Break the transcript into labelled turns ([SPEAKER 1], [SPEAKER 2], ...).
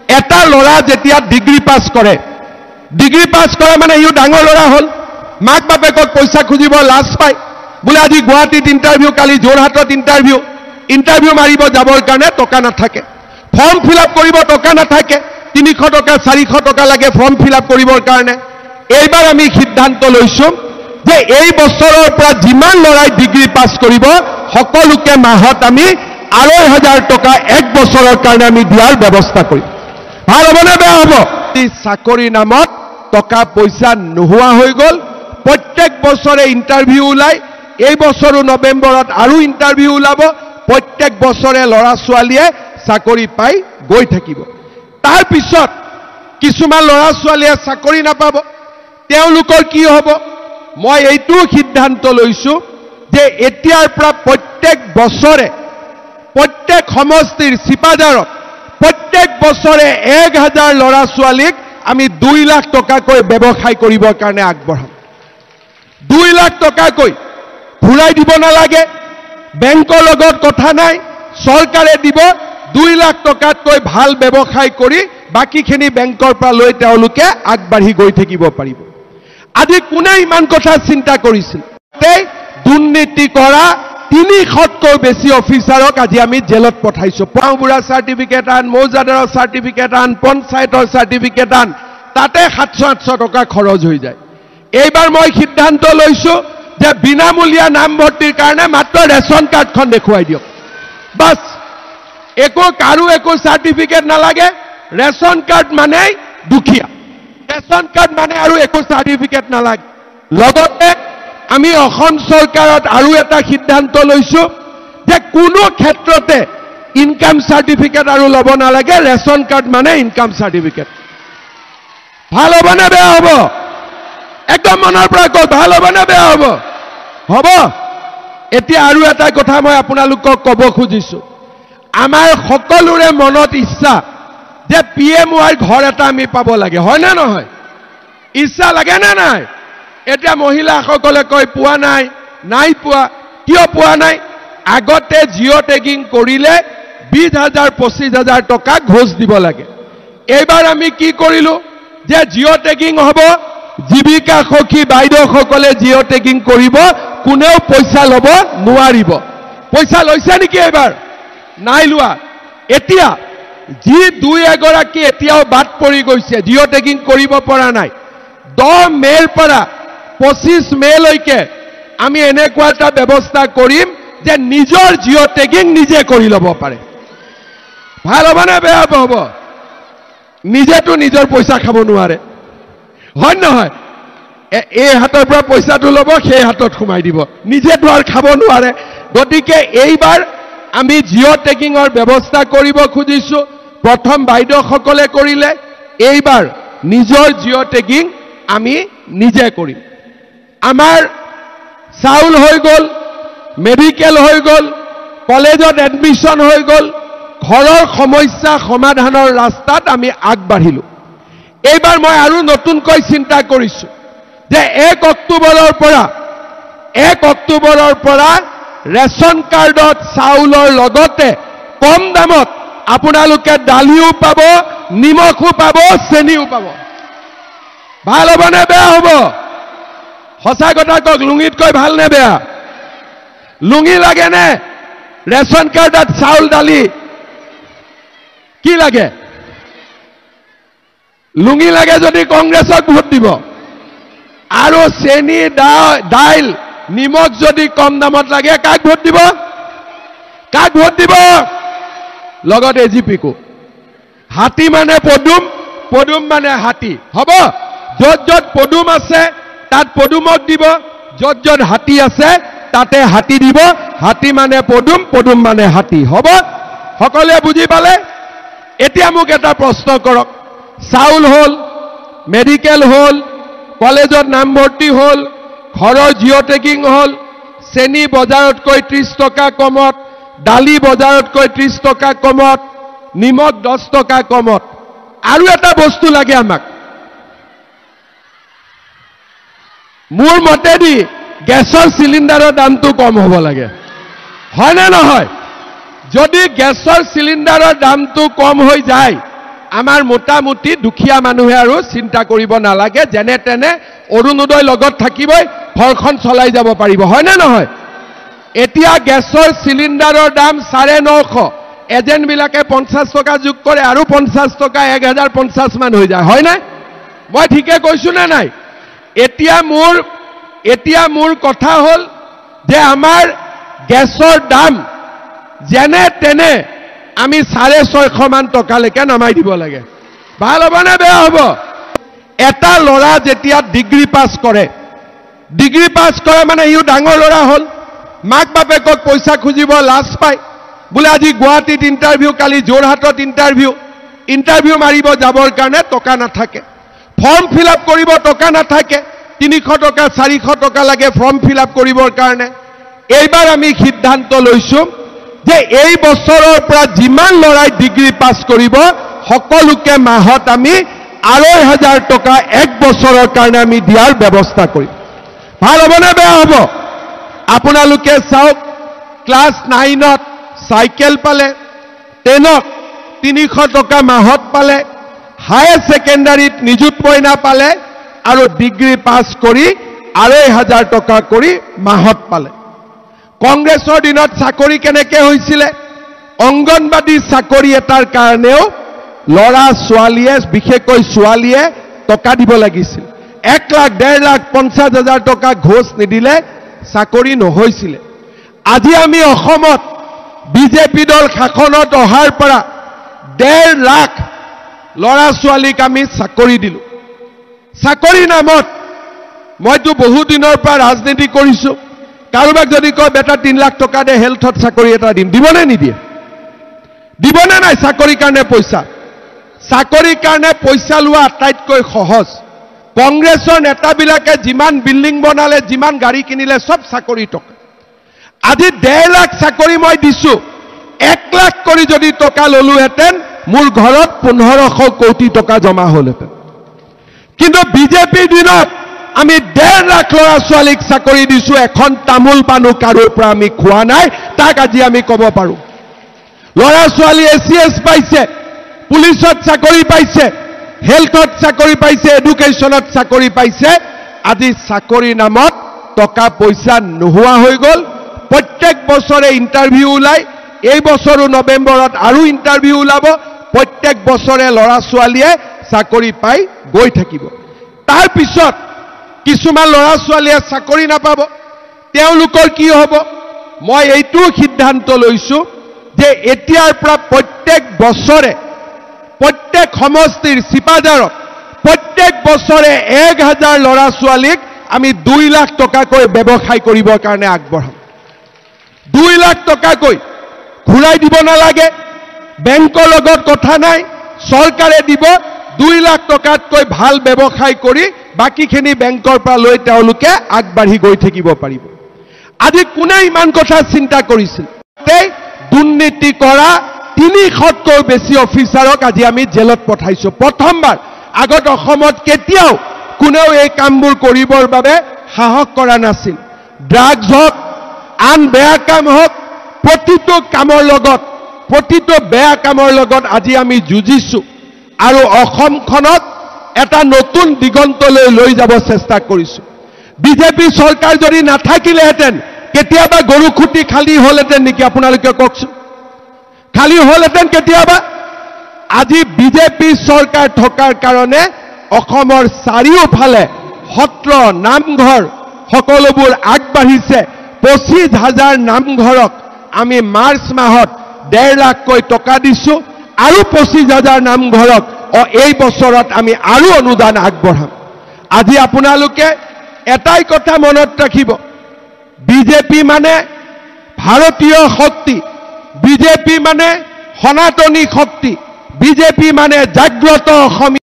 [SPEAKER 1] এটা ল'ৰা যেতিয়া ডিগ্ৰী পাছ কৰে মানে ইও ডাঙৰ ল'ৰা হ'ল মাক বাপেকক পইচা খুজিব লাজ পায় বোলে আজি গুৱাহাটীত ইণ্টাৰভিউ কালি যোৰহাটত ইণ্টাৰভিউ মাৰিব যাবৰ কাৰণে টকা নাথাকে ফৰ্ম ফিল আপ কৰিব টকা নাথাকে 300 টকা 400 টকা লাগে ফৰ্ম ফিল আপ কৰিবৰ কাৰণে এইবাৰ আমি সিদ্ধান্ত লৈছো যে এই বছৰৰ পৰা যিমান ল'ৰাই ডিগ্ৰী পাছ কৰিব সকলোকে মাহত আমি 2500 টকা এক বছৰৰ কাৰণে আমি দিয়াৰ ব্যৱস্থা কৰিম ভাল হ'বনে বেয়া হ'ব এই চাকৰি নামত টকা পইচা নোহোৱা হৈ গ'ল প্ৰত্যেক বছৰে ইণ্টাৰভিউ ওলাই এই বছৰো নৱেম্বৰত আৰু ইণ্টাৰভিউ ওলাব প্ৰত্যেক বছৰে ল'ৰা ছোৱালীয়ে চাকৰি পাই গৈ থাকিব তাৰ পিছত কিছুমান ল'ৰা ছোৱালীয়ে চাকৰি নাপাব তেওঁলোকৰ কি হ'ব মই এইটো সিদ্ধান্ত লৈছো যে এতিয়াৰ পৰা প্ৰত্যেক বছৰে প্ৰত্যেক সমষ্টিৰ চিপাজাৰত প্ৰত্যেক বছৰে 1000 ল'ৰা ছোৱালীক আমি 2 লাখ টকাকৈ ব্যৱসায় কৰিবৰ কাৰণে আগবঢ়াম 2 লাখ টকাকৈ ঘূৰাই দিব নালাগে বেংকৰ লগত কথা নাই চৰকাৰে দিব 2 লাখ টকাতকৈ ভাল ব্যৱসায় কৰি বাকিখিনি বেংকৰ পৰা লৈ তেওঁলোকে আগবাঢ়ি গৈ থাকিব পাৰিব আজি কোনে ইমান কথা চিন্তা কৰিছিল দুৰ্নীতি কৰা 300তকৈ বেছি অফিচাৰক আজি আমি জেলত পঠাইছো পাউবুঢ়া চাৰ্টিফিকেট আন মৌজাদাৰৰ চাৰ্টিফিকেট আন পঞ্চায়তৰ চাৰ্টিফিকেট আন তাতে 700-800 টকা খৰচ হৈ যায় এইবাৰ মই সিদ্ধান্ত লৈছো যে বিনামূলীয়া নামভৰ্তিৰ কাৰণে মাত্ৰ ৰেচন কাৰ্ডখন দেখুৱাই দিয়ক বাস কাৰো একো চাৰ্টিফিকেট নালাগে ৰেচন কাৰ্ড মানে দুখীয়া ৰেচন কাৰ্ড মানে আৰু একো চাৰ্টিফিকেট নালাগে লগতে আমি অসম চৰকাৰত আৰু এটা সিদ্ধান্ত লৈছো যে কোনো ক্ষেত্ৰতে ইনকাম সাৰ্টিফিকেট আৰু ল'ব নালাগে ৰেচন কাৰ্ড মানে ইনকাম সাৰ্টিফিকেট ভাল হ'ব না বেয়া হ'ব একদম মনৰ পৰা কও ভাল হ'ব না বেয়া হ'ব হ'ব এতিয়া আৰু এটা কথা মই আপোনালোকক ক'ব খুজিছো আমাৰ সকলোৰে মনত ইচ্ছা যে পিএমৱাই ঘৰ এটা আমি পাব লাগে হয় না নহয় ইচ্ছা লাগে না নাই এটা মহিলাসকলে কয় পোৱা নাই পোৱা কিয় পোৱা নাই আগতে জিঅ' টেগিং কৰিলে 20000 25000 টকা ঘোষ দিব লাগে এইবাৰ আমি কি কৰিলো যে জিঅ' টেগিং হ'ব জীৱিকা সখী বাইদেউসকলে জিঅ' টেগিং কৰিব কোনেও পইচা ল'ব নোৱাৰিব পইচা লৈছে নেকি এইবাৰ নাই লোৱা এতিয়া যি 2-এগৰাকী এতিয়াও বাদ পৰি গৈছে জিঅ' টেগিং কৰিব পৰা নাই 10 মেৰ পৰা 25 মেলৈকে আমি এনেকুৱা এটা ব্যৱস্থা কৰিম যে নিজৰ জিঅ' টেগিং নিজে কৰি ল'ব পাৰে ভাল হ'ব না বেয়া হ'ব নিজেতো নিজৰ পইচা খাব নোৱাৰে হয় নহয় এই হাতৰ পৰা পইচাটো ল'ব সেই হাতত সোমাই দিব নিজেতো আৰু খাব নোৱাৰে গতিকে এইবাৰ আমি জিঅ' টেগিঙৰ ব্যৱস্থা কৰিব খুজিছো প্ৰথম বাইদেউসকলে কৰিলে এইবাৰ নিজৰ জিঅ' টেগিং আমি নিজে কৰিম আমাৰ চাউল হৈ গ'ল মেডিকেল হৈ গ'ল কলেজত এডমিশন হৈ গ'ল ঘৰৰ সমস্যা সমাধানৰ ৰাস্তাত আমি আগবাঢ়িলো এইবাৰ মই আৰু নতুনকৈ চিন্তা কৰিছো যে 1 অক্টোবৰৰ পৰা ৰেচন কাৰ্ডত চাউলৰ লগতে কম দামত আপোনালোকে দালিও পাব নিমখো পাব চেনিও পাব ভাল হ'ব নে বেয়া হ'ব সঁচা কথা কওক লুঙিতকৈ ভাল নে বেয়া লুঙি লাগে নে ৰেচন কাৰ্ডত চাউল দালি কি লাগে লুঙি লাগে যদি কংগ্ৰেছক ভোট দিব আৰু চেনি দাইল নিমখ যদি কম দামত লাগে কাক ভোট দিব লগত এজিপিকো হাতী মানে পদুম মানে হাতী হ'ব য'ত য'ত পদুম আছে তাত পদুমক দিব য'ত য'ত হাতী আছে তাতে হাতী দিব হাতী মানে পদুম মানে হাতী হ'ব সকলোৱে বুজি পালে এতিয়া মোক এটা প্ৰশ্ন কৰক চাউল হ'ল মেডিকেল হ'ল কলেজত নামভৰ্তি হ'ল ঘৰৰ জিঅ' টেগিং হ'ল চেনি বজাৰতকৈ 30 টকা কমত দালি বজাৰতকৈ 30 টকা কমত নিমখ 10 টকা কমত আৰু এটা বস্তু লাগে আমাক মোৰ মতেদি গেছৰ চিলিণ্ডাৰৰ দামটো কম হ'ব লাগে হয় না নহয় যদি গেছৰ চিলিণ্ডাৰৰ দামটো কম হৈ যায় আমাৰ মোটামুটি দুখীয়া মানুহে আৰু চিন্তা কৰিব নালাগে, যেনে তেনে অৰুণোদয় লগত থাকিবই, ঘৰখন চলাই যাব পাৰিব, হয় নে নহয়? এতিয়া গেছৰ চিলিণ্ডাৰৰ দাম 950, এজেণ্টবিলাকে 50 টকা যোগ কৰে আৰু 50 টকা 1050 মান হৈ যায়, হয় নাই? মই ঠিকে কৈছো নে নাই? এতিয়া মোৰ কথা হ'ল যে আমাৰ গেছৰ দাম যেনে তেনে আমি 650 মান টকালৈকে নামাই দিব লাগে। ভাল হ'ব নে বেয়া হ'ব? এটা ল'ৰা যেতিয়া ডিগ্ৰী পাছ কৰে মানে ইও ডাঙৰ ল'ৰা হ'ল, মাক বাপেকক পইচা খুজিব লাজ পায়, বোলে আজি গুৱাহাটীত ইণ্টাৰভিউ, কালি যোৰহাটত ইণ্টাৰভিউ মাৰিব যাবৰ কাৰণে টকা নাথাকে, ফৰ্ম ফিল আপ কৰিব টকা নাথাকে, 300 টকা 400 টকা লাগে ফৰ্ম ফিল আপ কৰিবৰ কাৰণে। এইবাৰ আমি সিদ্ধান্ত লৈছো যে এই বছৰৰ পৰা যিমান ল'ৰাই ডিগ্ৰী পাছ কৰিব সকলোকে মাহত আমি 2500 টকা এক বছৰৰ কাৰণে আমি দিয়াৰ ব্যৱস্থা কৰিম। ভাল হ'ব নে বেয়া হ'ব? আপোনালোকে চাওক, ক্লাছ 9ত চাইকেল পালে, 10ত 300 টকা মাহত পালে, হায়াৰ ছেকেণ্ডাৰীত নিযুত মইনা পালে আৰু ডিগ্ৰী পাছ কৰি 2500 টকা কৰি মাহত পালে। কংগ্ৰেছৰ দিনত চাকৰি কেনেকৈ হৈছিলে? অংগনবাদী চাকৰি এটাৰ কাৰণেও ল'ৰা ছোৱালীয়ে, বিশেষকৈ ছোৱালীয়ে টকা দিব লাগিছিল। 1 লাখ 1.5 লাখ 50,000 টকা ঘোষ নিদিলে চাকৰি নহৈছিলে। আজি আমি অসমত বিজেপি দল শাসনত অহাৰ পৰা 1.5 লাখ ল'ৰা ছোৱালীক আমি চাকৰি দিলোঁ। চাকৰি নামত মইতো বহু দিনৰ পৰা ৰাজনীতি কৰিছোঁ, কাৰোবাক যদি কয় বেটা 3 লাখ টকা দে হেল্থত চাকৰি এটা দিম, দিবনে নিদিয়ে? দিবনে নাই? চাকৰিৰ কাৰণে পইচা, চাকৰিৰ কাৰণে পইচা লোৱা আটাইতকৈ সহজ। কংগ্ৰেছৰ নেতাবিলাকে যিমান বিল্ডিং বনালে, যিমান গাড়ী কিনিলে, সব চাকৰি টকা। আজি 1.5 লাখ চাকৰি মই দিছোঁ, 1 লাখ কৰি যদি টকা ললোহেঁতেন মোৰ ঘৰত 1500 কোটি টকা জমা হ'লহেঁতেন। কিন্তু বিজেপিৰ দিনত আমি 1.5 লাখ ল'ৰা ছোৱালীক চাকৰি দিছোঁ, এখন তামোল পাণো কাৰোৰ পৰা আমি খোৱা নাই, তাক আজি আমি ক'ব পাৰোঁ। ল'ৰা ছোৱালী ACS পাইছে, পুলিচত চাকৰি পাইছে, হেল্থত চাকৰি পাইছে, এডুকেশ্যনত চাকৰি পাইছে। আজি চাকৰি নামত টকা পইচা নোহোৱা হৈ গ'ল। প্ৰত্যেক বছৰে ইণ্টাৰভিউ ওলায়, এই বছৰো নৱেম্বৰত আৰু ইণ্টাৰভিউ ওলাব। প্ৰত্যেক বছৰে ল'ৰা ছোৱালীয়ে চাকৰি পাই গৈ থাকিব। তাৰ পিছত কিছুমান ল'ৰা ছোৱালীয়ে চাকৰি নাপাব, তেওঁলোকৰ কি হ'ব? মই এইটো সিদ্ধান্ত লৈছোঁ যে এতিয়াৰ পৰা প্ৰত্যেক বছৰে প্ৰত্যেক সমষ্টিৰ চিপাঝাৰত প্ৰত্যেক বছৰে 1000 ল'ৰা ছোৱালীক আমি 2 লাখ টকাকৈ ব্যৱসায় কৰিবৰ কাৰণে আগবঢ়াম। 2 লাখ টকাকৈ ঘূৰাই দিব নালাগে, বেংকৰ লগত কথা নাই, চৰকাৰে দিব। 2 লাখ টকাতকৈ ভাল ব্যৱসায় কৰি বাকীখিনি বেংকৰ পৰা লৈ তেওঁলোকে আগবাঢ়ি গৈ থাকিব পাৰিব। আজি কোনে ইমান কথা চিন্তা কৰিছিল? দুৰ্নীতি কৰা 300তকৈ বেছি অফিচাৰক আজি আমি জেলত পঠাইছোঁ। প্ৰথমবাৰ। আগত অসমত কেতিয়াও কোনেও এই কামবোৰ কৰিবৰ বাবে সাহস কৰা নাছিল। ড্ৰাগছ হওক, আন বেয়া কাম হওক, প্ৰতিটো কামৰ লগত, প্ৰতিটো বেয়া কামৰ লগত আজি আমি যুঁজিছোঁ আৰু অসমখনক এটা নতুন দিগন্তলৈ লৈ যাব চেষ্টা কৰিছোঁ। বিজেপি চৰকাৰ যদি নাথাকিলেহেঁতেন কেতিয়াবা গৰুখুটি খালী হ'লহেঁতেন নেকি? আপোনালোকে কওকচোন, খালী হ'লহেঁতেন কেতিয়াবা? আজি বিজেপি চৰকাৰ থকাৰ কাৰণে অসমৰ চাৰিওফালে সত্ৰ, নামঘৰ সকলোবোৰ আগবাঢ়িছে। 25,000 নামঘৰক আমি মাৰ্চ মাহত 1.5 লাখকৈ টকা দিছোঁ আৰু 25,000 নামঘৰক এই বছৰত আমি আৰু অনুদান আগবঢ়াম। আজি আপোনালোকে এটাই কথা মনত ৰাখিব, বিজেপি মানে ভাৰতীয় শক্তি, বিজেপি মানে সনাতনী শক্তি, বিজেপি মানে জাগ্ৰত অসমীয়া।